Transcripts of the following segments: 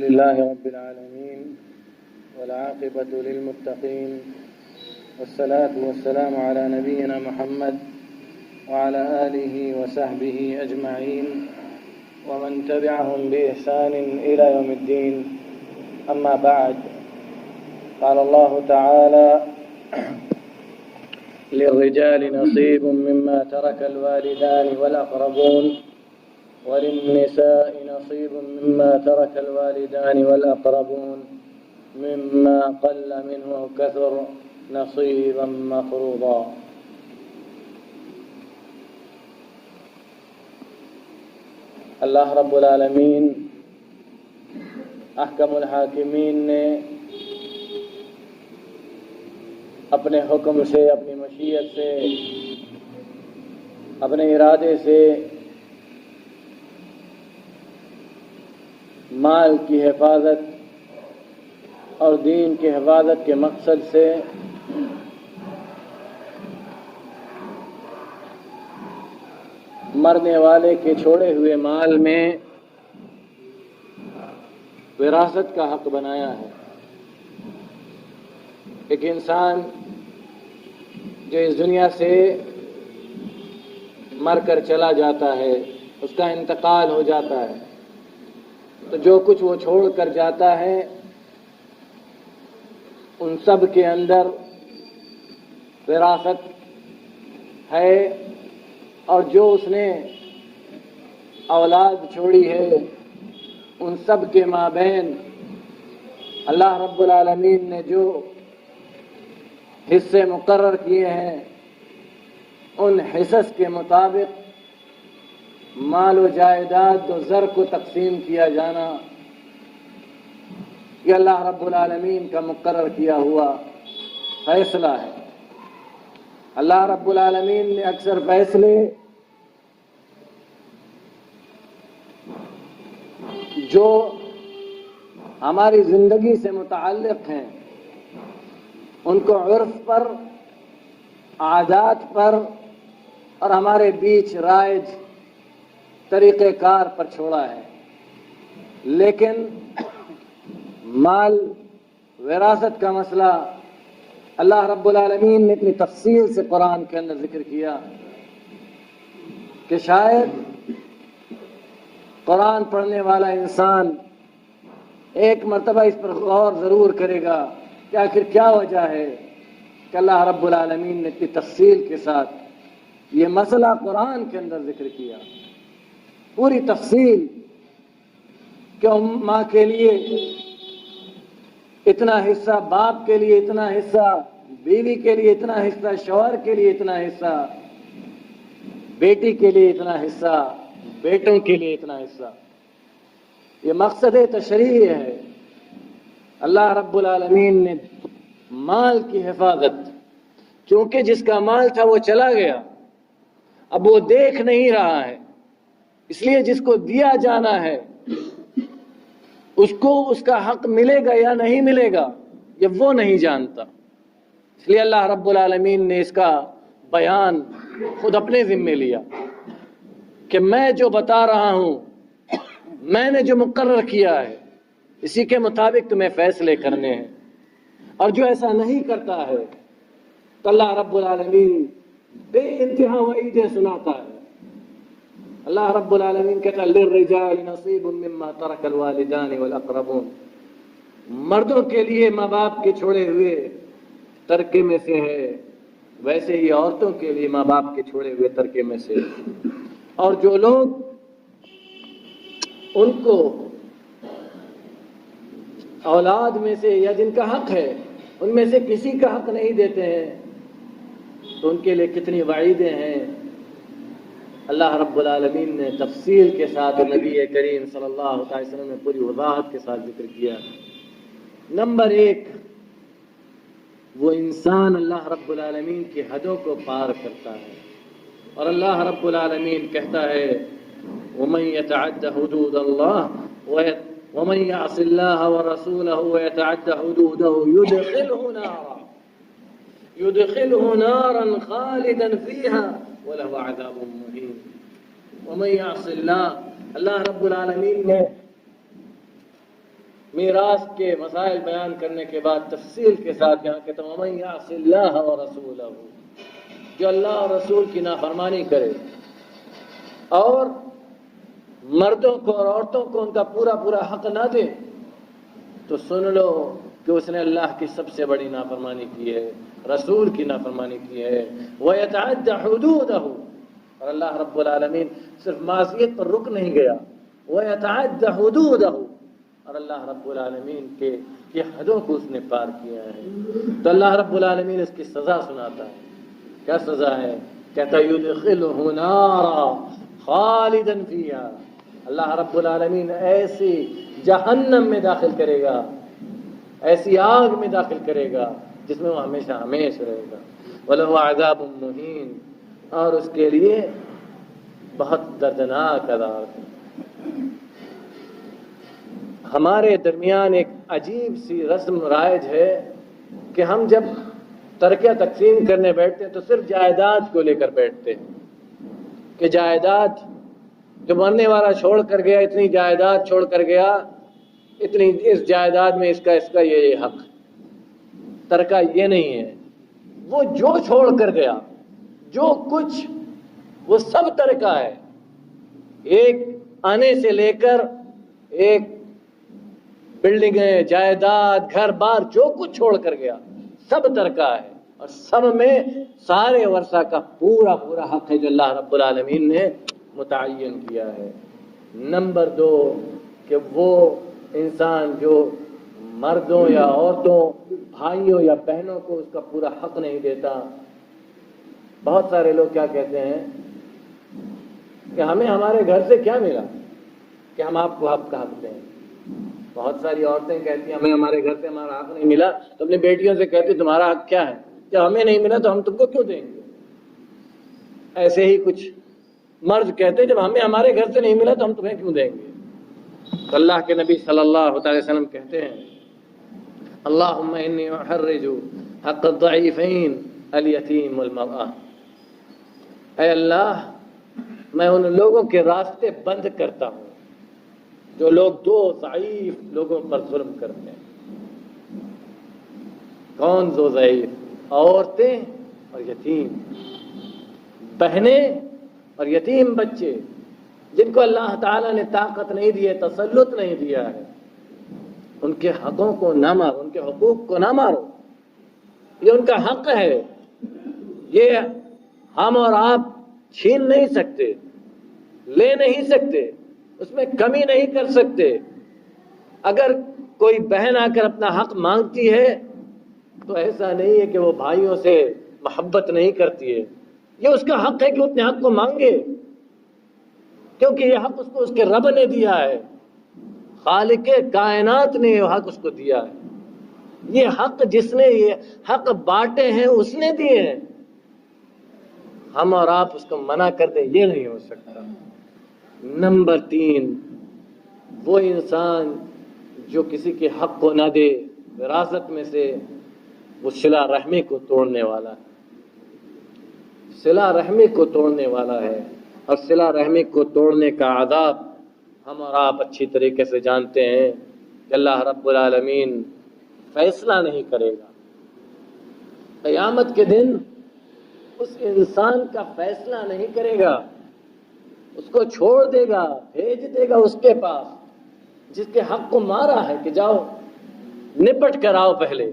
لله رب العالمين والعاقبة للمتقين والصلاة والسلام على نبينا محمد وعلى آله وصحبه أجمعين ومن تبعهم بإحسان إلى يوم الدين. أما بعد، قال الله تعالى: للرجال نصيب مما ترك الوالدان والأقربون وللنساء نصيب مما ترك الوالدان والأقربون مما قل منه أو كثر نصيبا مفروضا. اللہ رب العالمین احکم الحاکمین نے اپنے حکم سے، اپنی مشیت سے، اپنے ارادے سے مال کی حفاظت اور دین کی حفاظت کے مقصد سے مرنے والے کے چھوڑے ہوئے مال میں وراثت کا حق بنایا ہے. ایک انسان جو اس دنیا سے مر کر چلا جاتا ہے، اس کا انتقال ہو جاتا ہے، تو جو کچھ وہ چھوڑ کر جاتا ہے ان سب کے اندر وراثت ہے، اور جو اس نے اولاد چھوڑی ہے ان سب کے مابین اللہ رب العالمین نے جو حصے مقرر کیے ہیں ان حصص کے مطابق مال و جائیداد و زر کو تقسیم کیا جانا یہ اللہ رب العالمین کا مقرر کیا ہوا فیصلہ ہے. اللہ رب العالمین نے اکثر فیصلے جو ہماری زندگی سے متعلق ہیں ان کو عرف پر، عادات پر اور ہمارے بیچ رائج طریقہ کار پر چھوڑا ہے، لیکن مال وراثت کا مسئلہ اللہ رب العالمین نے اتنی تفصیل سے قرآن کے اندر ذکر کیا کہ شاید قرآن پڑھنے والا انسان ایک مرتبہ اس پر غور ضرور کرے گا کہ آخر کیا وجہ ہے کہ اللہ رب العالمین نے اتنی تفصیل کے ساتھ یہ مسئلہ قرآن کے اندر ذکر کیا. پوری تفصیل کہ ماں کے لیے اتنا حصہ، باپ کے لیے اتنا حصہ، بیوی کے لیے اتنا حصہ، شوہر کے لیے اتنا حصہ، بیٹی کے لیے اتنا حصہ، بیٹوں کے لیے اتنا حصہ. یہ مقصد تشریع ہے. اللہ رب العالمین نے مال کی حفاظت، کیونکہ جس کا مال تھا وہ چلا گیا، اب وہ دیکھ نہیں رہا ہے، اس لیے جس کو دیا جانا ہے اس کو اس کا حق ملے گا یا نہیں ملے گا یہ وہ نہیں جانتا. اس لیے اللہ رب العالمین نے اس کا بیان خود اپنے ذمے لیا کہ میں جو بتا رہا ہوں، میں نے جو مقرر کیا ہے اسی کے مطابق تمہیں فیصلے کرنے ہیں، اور جو ایسا نہیں کرتا ہے تو اللہ رب العالمین بے انتہا وعیدیں سناتا ہے. اللہ رب العالمین کہتا ہے للرجال نصیب مما ترک الوالدان والاقربون، مردوں کے لیے ماں باپ کے چھوڑے ہوئے ترکے میں سے ہے، ویسے ہی عورتوں کے لیے ماں باپ کے چھوڑے ہوئے ترکے میں سے. اور جو لوگ ان کو اولاد میں سے یا جن کا حق ہے ان میں سے کسی کا حق نہیں دیتے ہیں تو ان کے لیے کتنی وعیدیں ہیں. اللہ رب العالمین نے تفصیل کے ساتھ نبی کریم صلی اللہ علیہ وسلم نے پوری وضاحت کے ساتھ ذکر کیا. نمبر 1، وہ انسان اللہ رب العالمین کی حدوں کو پار کرتا ہے، اور اللہ رب العالمین کہتا ہے وَمَن يَتَعَدَّ حُدُودَ اللَّهِ وَمَن يَعْصِ اللَّهَ وَرَسُولَهُ وَيَتَعَدَّ حُدُودَهُ يُدْخِلْهُ نَارًا خَالِدًا فِيهَا وَلَهُ عَذَابٌ مُّهِينٌ. وَمَن يَعْصِ اللَّهَ، اللہ رب العالمین نے میراث کے مسائل بیان کرنے کے بعد تفصیل کے ساتھ یہاں کہ وَمَن يَعْصِ اللَّهَ وَرَسُولَهُ، جو اللہ اور رسول کی نافرمانی کرے اور مردوں کو اور عورتوں کو ان کا پورا پورا حق نہ دے، تو سن لو کہ اس نے اللہ کی سب سے بڑی نافرمانی کی ہے، رسول کی نافرمانی کی ہے۔ وَيَتَعَدَّ حُدُودَهُ، اور اللہ رب العالمین صرف معصیت پر رک نہیں گیا، وَيَتَعَدَّ حُدُودَهُ، اور اللہ رب العالمین کے حدوں کو اس نے پار کیا ہے۔ تو اللہ رب العالمین اس کی سزا سناتا ہے۔ کیا سزا ہے؟ کہتا ہے يُدْخِلُهُ نَارًا خَالِدًا فِيهَا، اللہ رب العالمین ایسی جہنم میں داخل کرے گا، ایسی آگ میں داخل کرے گا جس میں وہ ہمیشہ ہمیشہ رہے گا۔ وَلَهُ عَذَابٌ مُّهِينٌ، اور اس کے لیے بہت دردناک عذاب ہے۔ ہمارے درمیان ایک عجیب سی رسم رائج ہے کہ ہم جب ترکہ تقسیم کرنے بیٹھتے ہیں تو صرف جائیداد کو لے کر بیٹھتے ہیں کہ جائیداد جو مرنے والا چھوڑ کر گیا، اتنی جائیداد چھوڑ کر گیا، اتنی اس جائیداد میں اس کا یہ حق۔ ترکہ یہ نہیں ہے، وہ جو چھوڑ کر گیا جو کچھ، وہ سب ترکہ ہے، ایک آنے سے لے کر ایک بلڈنگیں، جائیداد، گھر بار، جو کچھ چھوڑ کر گیا سب ترکہ ہے، اور سب میں سارے ورثہ کا پورا پورا حق ہے جو اللہ رب العالمین نے متعین کیا ہے۔ نمبر 2 کہ وہ انسان جو مردوں یا عورتوں، بھائیوں یا بہنوں کو اس کا پورا حق نہیں دیتا۔ بہت سارے لوگ کیا کہتے ہیں کہ ہمیں ہمارے گھر سے کیا ملا کہ ہم آپ کو حق کا حق دیں۔ بہت ساری عورتیں کہتی ہیں ہمیں ہمارے گھر سے ہمارا حق نہیں ملا، تو اپنی بیٹیوں سے کہتی تمہارا حق کیا ہے، جب ہمیں نہیں ملا تو ہم تم کو کیوں دیں گے۔ ایسے ہی کچھ مرد کہتے ہیں جب ہمیں ہمارے گھر سے نہیں ملا تو ہم تمہیں کیوں دیں گے۔ تو اللہ کے نبی صلی اللہ علیہ وسلم کہتے ہیں اللہم انی احرج حق الضعیفین الیتیم والمرأة، اے اللہ میں ان لوگوں کے راستے بند کرتا ہوں جو لوگ دو ضعیف لوگوں پر ظلم کرتے ہیں۔ کون دو ضعیف؟ عورتیں اور یتیم، بہنیں اور یتیم بچے، جن کو اللہ تعالیٰ نے طاقت نہیں دی ہے، تسلط نہیں دیا ہے۔ ان کے حقوں کو نہ مارو، ان کے حقوق کو نہ مارو، یہ ان کا حق ہے، یہ ہم اور آپ چھین نہیں سکتے، لے نہیں سکتے، اس میں کمی نہیں کر سکتے۔ اگر کوئی بہن آ کر اپنا حق مانگتی ہے تو ایسا نہیں ہے کہ وہ بھائیوں سے محبت نہیں کرتی ہے، یہ اس کا حق ہے کہ اپنے حق کو مانگے، کیونکہ یہ حق اس کو اس کے رب نے دیا ہے، خالق کائنات نے یہ حق اس کو دیا ہے۔ یہ حق جس نے یہ حق بانٹے ہیں اس نے دیے ہیں، ہم اور آپ اس کو منع کر دیں، یہ نہیں ہو سکتا۔ نمبر 3 وہ انسان جو کسی کے حق کو نہ دے وراثت میں سے، وہ صلہ رحمی کو توڑنے والا ہے، صلہ رحمی کو توڑنے والا ہے، اور صلہ رحمی کو توڑنے کا عذاب ہم اور آپ اچھی طریقے سے جانتے ہیں کہ اللہ رب العالمین فیصلہ نہیں کرے گا قیامت کے دن، اس انسان کا فیصلہ نہیں کرے گا، اس کو چھوڑ دے گا، بھیج دے گا اس کے پاس جس کے حق کو مارا ہے کہ جاؤ نپٹ کر آؤ، پہلے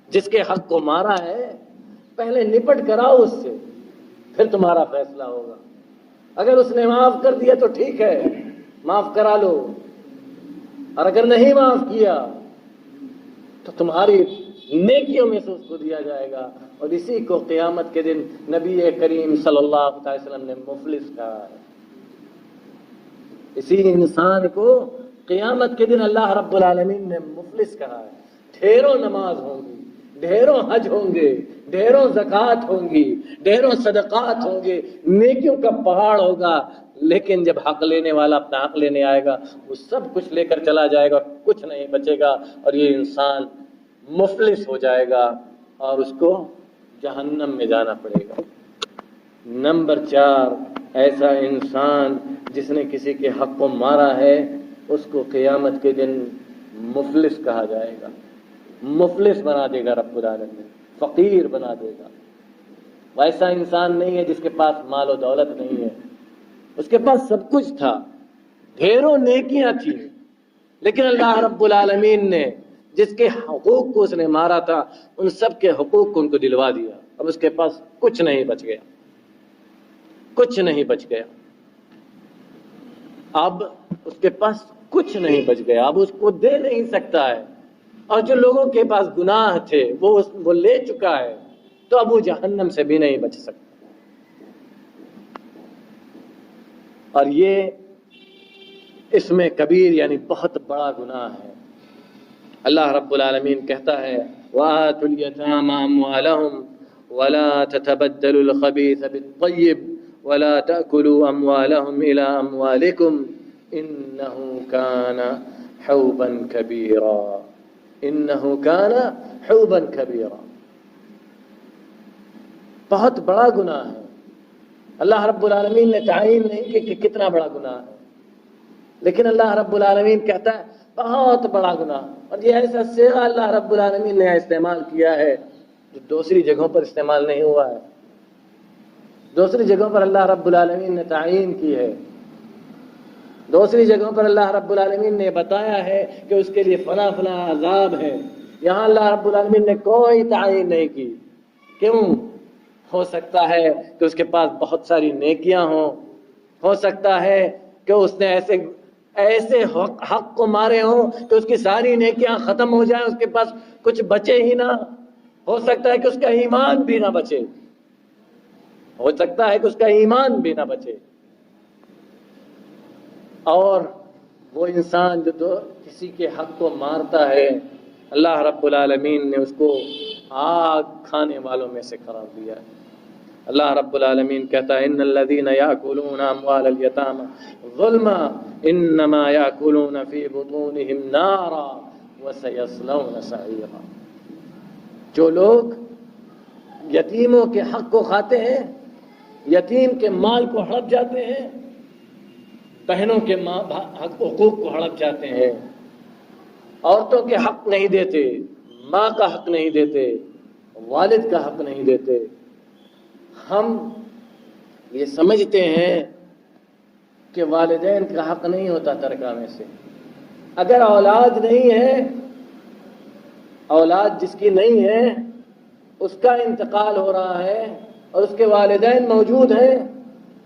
جس کے حق کو مارا ہے پہلے نپٹ کر آؤ اس سے، پھر تمہارا فیصلہ ہوگا۔ اگر اس نے معاف کر دیا تو ٹھیک ہے، معاف کرا لو، اور اگر نہیں معاف کیا تو تمہاری نیکیوں میں سے اس کو دیا جائے گا، اور اسی کو قیامت کے دن نبی کریم صلی اللہ علیہ وسلم نے مفلس کہا ہے۔ اسی انسان کو قیامت کے دن اللہ رب العالمین نے مفلس کہا ہے۔ ڈھیروں نماز ہوں گی، ڈھیروں حج ہوں گے، ڈھیروں زکوٰۃ ہوں گی، ڈھیروں صدقات ہوں گے، نیکیوں کا پہاڑ ہوگا، لیکن جب حق لینے والا اپنا حق لینے آئے گا وہ سب کچھ لے کر چلا جائے گا، کچھ نہیں بچے گا، اور یہ انسان مفلس ہو جائے گا اور اس کو جہنم میں جانا پڑے گا۔ نمبر 4 ایسا انسان جس نے کسی کے حق کو مارا ہے، اس کو قیامت کے دن مفلس کہا جائے گا، مفلس بنا دے گا رب العالمین، فقیر بنا دے گا۔ ویسا انسان نہیں ہے جس کے پاس مال و دولت نہیں ہے، اس کے پاس سب کچھ تھا، ڈھیروں نیکیاں تھیں، لیکن اللہ رب العالمین نے جس کے حقوق کو اس نے مارا تھا ان سب کے حقوق کو ان کو دلوا دیا۔ اب اس کے پاس کچھ نہیں بچ گیا، کچھ نہیں بچ گیا، اب اس کے پاس کچھ نہیں بچ گیا، اب اس کو دے نہیں سکتا ہے، اور جو لوگوں کے پاس گناہ تھے وہ لے چکا ہے، تو اب وہ جہنم سے بھی نہیں بچ سکتا۔ اور یہ اس میں کبیر یعنی بہت بڑا گناہ ہے۔ اللہ رب العالمین کہتا ہے وَآتُوا الْيَتَامَى أَمْوَالَهُمْ وَلَا تَتَبَدَّلُوا الْخَبِيثَ بِالطَّيِّبِ وَلَا تَأْكُلُوا أَمْوَالَهُمْ إِلَىٰ أَمْوَالِكُمْ إِنَّهُ كَانَ حَوْبًا كَبِيرًا، إِنَّهُ كَانَ حَوْبًا كَبِيرًا، بہت بڑا گناہ ہے۔ اللہ رب العالمین نے تعین نہیں کی کہ کتنا بڑا گناہ ہے، لیکن اللہ رب العالمین کہتا ہے بہت بڑا گناہ، اور یہ ایسا صیغہ اللہ رب العالمین نے استعمال کیا ہے جو دوسری جگہوں پر استعمال نہیں ہوا ہے۔ دوسری جگہوں پر اللہ رب العالمین نے تعین کی ہے، دوسری جگہوں پر اللہ رب العالمین نے بتایا ہے کہ اس کے لیے فلاں فلاں عذاب ہے، یہاں اللہ رب العالمین نے کوئی تعین نہیں کی۔ کیوں؟ ہو سکتا ہے کہ اس کے پاس بہت ساری نیکیاں ہوں، ہو سکتا ہے کہ اس نے ایسے حق کو مارے ہوں کہ اس کی ساری نیکیاں ختم ہو جائیں، اس کے پاس کچھ بچے ہی نہ، ہو سکتا ہے کہ اس کا ایمان بھی نہ بچے، ہو سکتا ہے کہ اس کا ایمان بھی نہ بچے۔ اور وہ انسان جو کسی کے حق کو مارتا ہے، اللہ رب العالمین نے اس کو آگ کھانے والوں میں سے قرار دیا ہے۔ اللہ رب العالمین کہتا ہے ان الذین یاکلون اموال الیتامی ظلما انما یاکلون فی بطونہم نارا وسیصلون سعیرا، جو لوگ یتیموں کے حق کو کھاتے ہیں، یتیم کے مال کو ہڑپ جاتے ہیں، بہنوں کے حقوق کو ہڑپ جاتے ہیں، عورتوں کے حق نہیں دیتے، ماں کا حق نہیں دیتے، والد کا حق نہیں دیتے، ہم یہ سمجھتے ہیں کہ والدین کا حق نہیں ہوتا ترکہ میں سے۔ اگر اولاد نہیں ہے، اولاد جس کی نہیں ہے، اس کا انتقال ہو رہا ہے اور اس کے والدین موجود ہیں،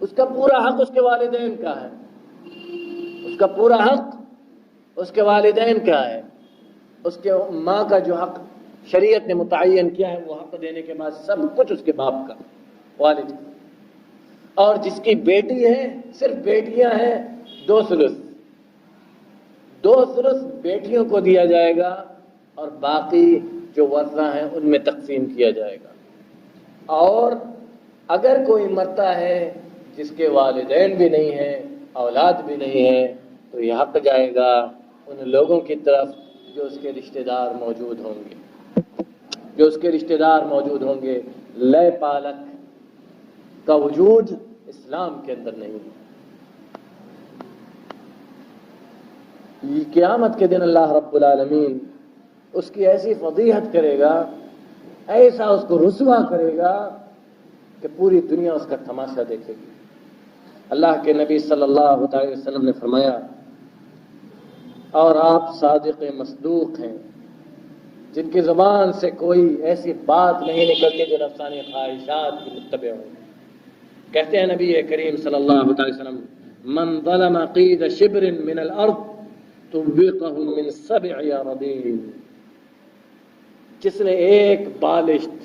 اس کا پورا حق اس کے والدین کا ہے، اس کا پورا حق اس کے والدین کا ہے۔ اس کے ماں کا جو حق شریعت نے متعین کیا ہے وہ حق دینے کے بعد سب کچھ اس کے باپ کا، والد کا۔ اور جس کی بیٹی ہے، صرف بیٹیاں ہیں، 2 ثلث بیٹیوں کو دیا جائے گا اور باقی جو ورثہ ہیں ان میں تقسیم کیا جائے گا۔ اور اگر کوئی مرتا ہے جس کے والدین بھی نہیں ہیں، اولاد بھی نہیں ہے، تو یہ حق جائے گا ان لوگوں کی طرف جو اس کے رشتہ دار موجود ہوں گے، جو اس کے رشتہ دار موجود ہوں گے۔ لے پالک کا وجود اسلام کے اندر نہیں ہے۔ یہ قیامت کے دن اللہ رب العالمین اس کی ایسی فضیحت کرے گا، ایسا اس کو رسوا کرے گا کہ پوری دنیا اس کا تماشا دیکھے گی۔ اللہ کے نبی صلی اللہ علیہ وسلم نے فرمایا، اور آپ صادق مصدوق ہیں جن کی زبان سے کوئی ایسی بات نہیں نکلتی جو نفسانی خواہشات کی متبع ہو۔ کہتے ہیں نبی کریم صلی اللہ علیہ وسلم، من ظلم قید شبر من الارض طوقہ من 7 اراضین، جس نے ایک بالشت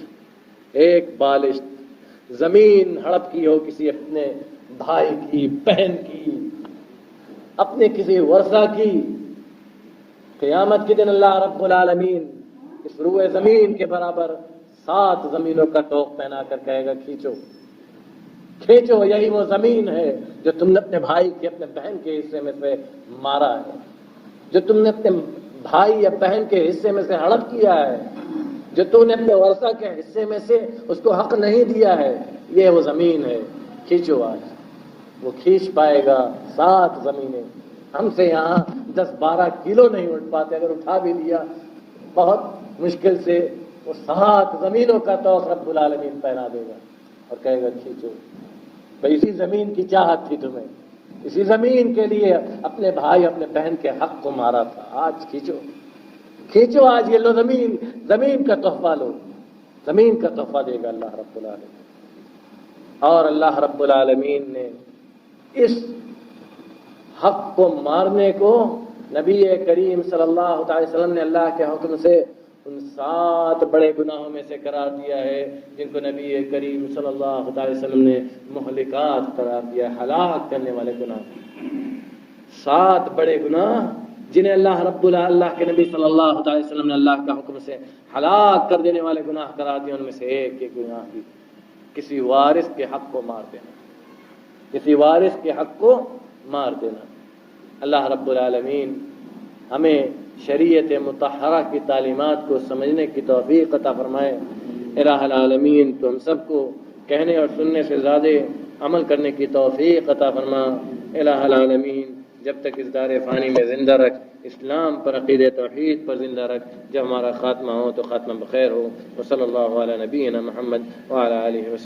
زمین ہڑپ کی ہو کسی اپنے بھائی کی، بہن کی، اپنے کسی ورثہ کی، قیامت کے دن اللہ رب العالمین اس روئے زمین کے برابر 7 زمینوں کا ٹوق پہنا کر کہے گا کھینچو کھینچو، یہی وہ زمین ہے جو تم نے اپنے بھائی کے، اپنے بہن کے حصے میں سے مارا ہے، جو تم نے اپنے بھائی یا بہن کے حصے میں سے ہڑپ کیا ہے، جو تم نے اپنے ورثہ کے حصے میں سے اس کو حق نہیں دیا ہے، یہ وہ زمین ہے، کھینچو آج۔ وہ کھینچ پائے گا 7 زمینیں، ہم سے یہاں 10-12 کلو نہیں اٹھ پاتے، اگر اٹھا بھی لیا بہت مشکل سے، وہ 7 زمینوں کا طوق رب العالمین پہنا دے گا اور کہے گا کھینچو۔ بھائی اسی زمین کی چاہت تھی تمہیں، اسی زمین کے لیے اپنے بھائی اپنے بہن کے حق کو مارا تھا، آج کھینچو کھینچو، آج یہ لو زمین کا تحفہ لو، زمین کا تحفہ دے گا اللہ رب العالمین۔ اور اللہ رب العالمین نے اس حق کو مارنے کو نبی کریم صلی اللہ علیہ وسلم نے اللہ کے حکم سے ان 7 بڑے گناہوں میں سے قرار دیا ہے، جن کو نبی کریم صلی اللہ علیہ وسلم نے مہلکات قرار دیا، ہلاک کرنے والے گناہ۔ 7 بڑے گناہ جنہیں اللہ کے نبی صلی اللہ علیہ وسلم نے اللہ کا حکم سے ہلاک کر دینے والے گناہ قرار دیا، ان میں سے ایک گناہ بھی کسی وارث کے حق کو مار دینا، کسی وارث کے حق کو مار دینا۔ اللہ رب العالمین ہمیں شریعت مطہرہ کی تعلیمات کو سمجھنے کی توفیق عطا فرمائے۔ الہ العالمین تو ہم سب کو کہنے اور سننے سے زیادہ عمل کرنے کی توفیق عطا فرما۔ الہ العالمین جب تک اس دار فانی میں زندہ رکھ، اسلام پر عقید توحید پر زندہ رکھ، جب ہمارا خاتمہ ہو تو خاتمہ بخیر ہو۔ وصلی اللہ علی نبینا محمد وعلی آلہ وسلم۔